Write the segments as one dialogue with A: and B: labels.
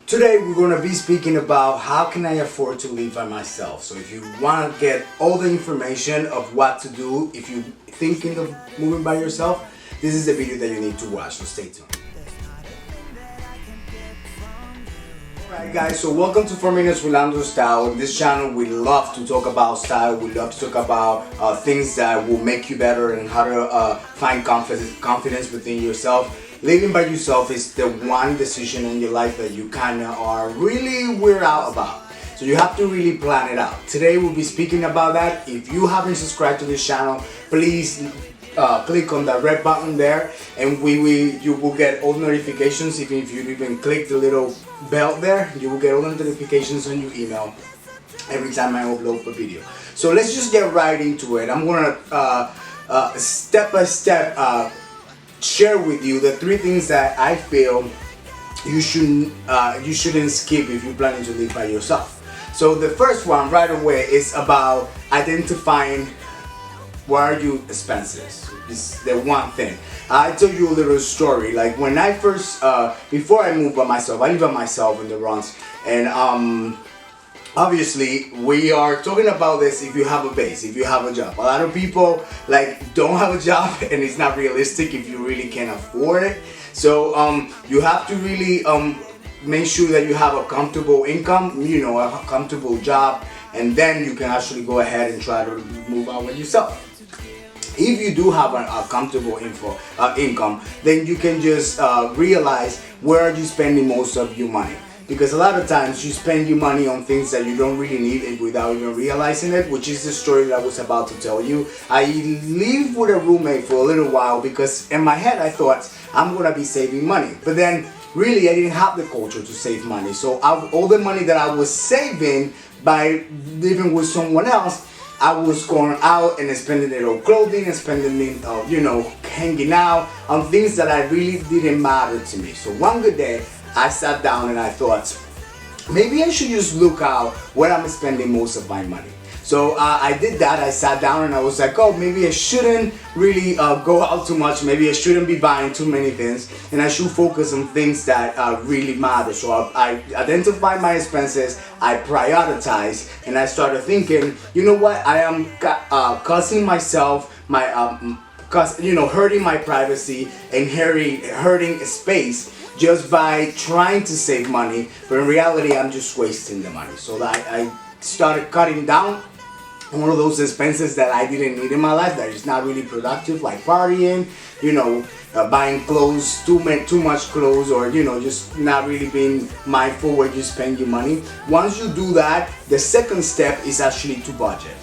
A: Today we're going to be speaking about how can I afford to live by myself. So if you want to get all the information of what to do if you're thinking of moving by yourself, this is the video that you need to watch, so stay tuned. Alright guys, so welcome to 4 Minutes with LandoStyle. In this channel we love to talk about style, we love to talk about things that will make you better and how to find confidence within yourself. Living by yourself is the one decision in your life that you kind of are really weird out about. So you have to really plan it out. Today we'll be speaking about that. If you haven't subscribed to this channel, please click on that red button there, and you will get all the notifications. Even if you even click the little bell there, you will get all the notifications on your email every time I upload a video. So let's just get right into it. I'm gonna step by step share with you the 3 things that I feel you shouldn't skip if you're planning to live by yourself. So the first one right away is about identifying what are your expenses. It's the one thing. I tell you a little story. Like when I first before I moved by myself, I live by myself in the Bronx, and obviously we are talking about this if you have a base, if you have a job. A lot of people don't have a job, and it's not realistic if you really can't afford it. So you have to really make sure that you have a comfortable income, a comfortable job, and then you can actually go ahead and try to move out with yourself. If you do have a comfortable income, then you can just realize where are you spending most of your money. Because a lot of times you spend your money on things that you don't really need without even realizing it, which is the story that I was about to tell you. I lived with a roommate for a little while because in my head I thought I'm gonna be saving money. But then really I didn't have the culture to save money. So all the money that I was saving by living with someone else, I was going out and spending it on clothing and spending it hanging out on things that I really didn't matter to me. So one good day I sat down and I thought, maybe I should just look out where I'm spending most of my money. So I did that. I sat down and I was like, oh, maybe I shouldn't really go out too much. Maybe I shouldn't be buying too many things, and I should focus on things that really matter. So I identified my expenses, I prioritized, and I started thinking, you know what? I am causing myself hurting my privacy and hurting space just by trying to save money, but in reality I'm just wasting the money. So I started cutting down on one of those expenses that I didn't need in my life, that is not really productive, like partying, buying clothes, too much clothes, or just not really being mindful where you spend your money. Once you do that, the second step is actually to budget.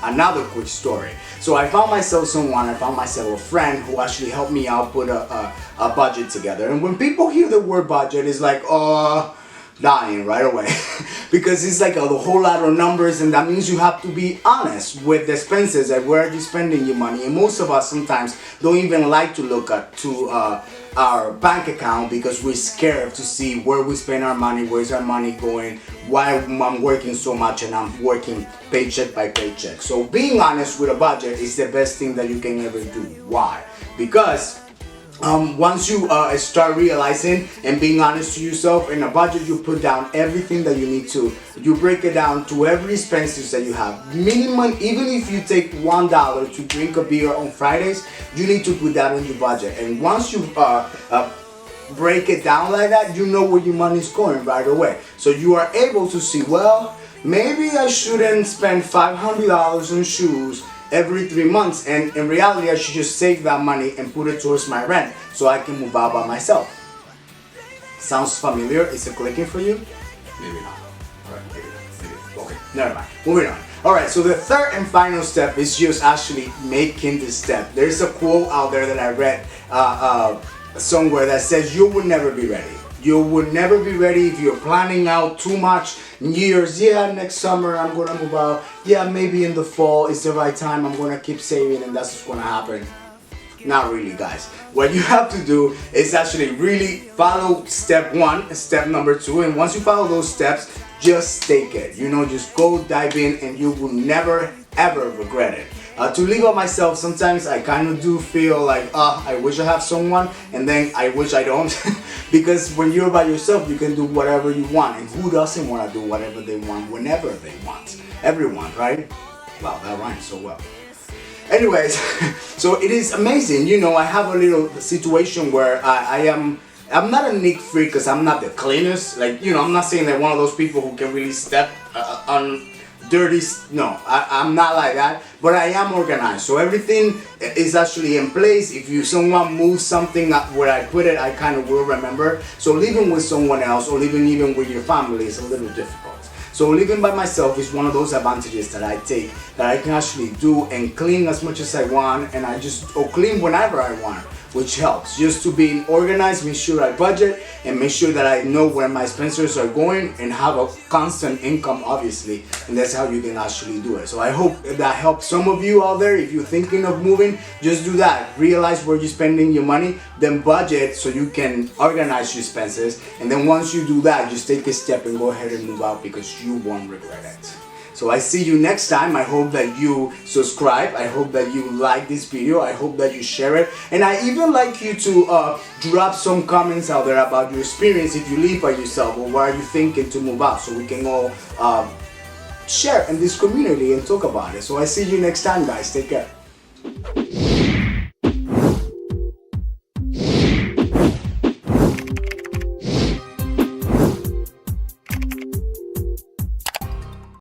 A: Another quick story. So I found myself a friend who actually helped me out put a budget together. And when people hear the word budget, it's like, dying right away. Because it's like a whole lot of numbers, and that means you have to be honest with the expenses and where are you spending your money. And most of us sometimes don't even like to look to our bank account because we're scared to see where we spend our money, where's our money going, why I'm working so much and I'm working paycheck by paycheck. So being honest with a budget is the best thing that you can ever do. Why? Because once you start realizing and being honest to yourself in a budget, you put down everything that you need to. You break it down to every expenses that you have. Minimum, even if you take $1 to drink a beer on Fridays, you need to put that on your budget. And once you break it down like that, you know where your money is going right away. So you are able to see, well, maybe I shouldn't spend $500 on shoes every 3 months, and in reality I should just save that money and put it towards my rent so I can move out by myself. Sounds familiar? Is it clicking for you? Maybe not. Alright, maybe. Okay, never mind. Moving on. Alright, so the third and final step is just actually making the step. There's a quote out there that I read somewhere that says you will never be ready. You will never be ready if you're planning out too much years. Yeah, next summer I'm gonna move out. Yeah, maybe in the fall is the right time. I'm gonna keep saving and that's what's gonna happen. Not really, guys. What you have to do is actually really follow step 1 and step number 2, and once you follow those steps, just take it. Just go dive in and you will never ever regret it. To live on myself, sometimes I kind of do feel like, I wish I have someone, and then I wish I don't. Because when you're by yourself, you can do whatever you want, and who doesn't want to do whatever they want whenever they want? Everyone, right? Wow, that rhymes so well. Anyways, so it is amazing. You know, I have a little situation where I'm not a neat freak because I'm not the cleanest. Like, you know, I'm not saying that one of those people who can really step on dirty. No, I'm not like that. But I am organized. So everything is actually in place. If someone moves something where I put it, I kind of will remember. So living with someone else or living even with your family is a little difficult. So living by myself is one of those advantages that I take, that I can actually do and clean as much as I want, and or clean whenever I want, which helps. Just to be organized, make sure I budget, and make sure that I know where my expenses are going and have a constant income, obviously, and that's how you can actually do it. So I hope that helps some of you out there. If you're thinking of moving, just do that. Realize where you're spending your money, then budget so you can organize your expenses, and then once you do that, just take a step and go ahead and move out, because you won't regret it. So I see you next time. I hope that you subscribe. I hope that you like this video. I hope that you share it. And I even like you to drop some comments out there about your experience if you live by yourself, or what are you thinking to move out, so we can all share in this community and talk about it. So I see you next time, guys. Take care.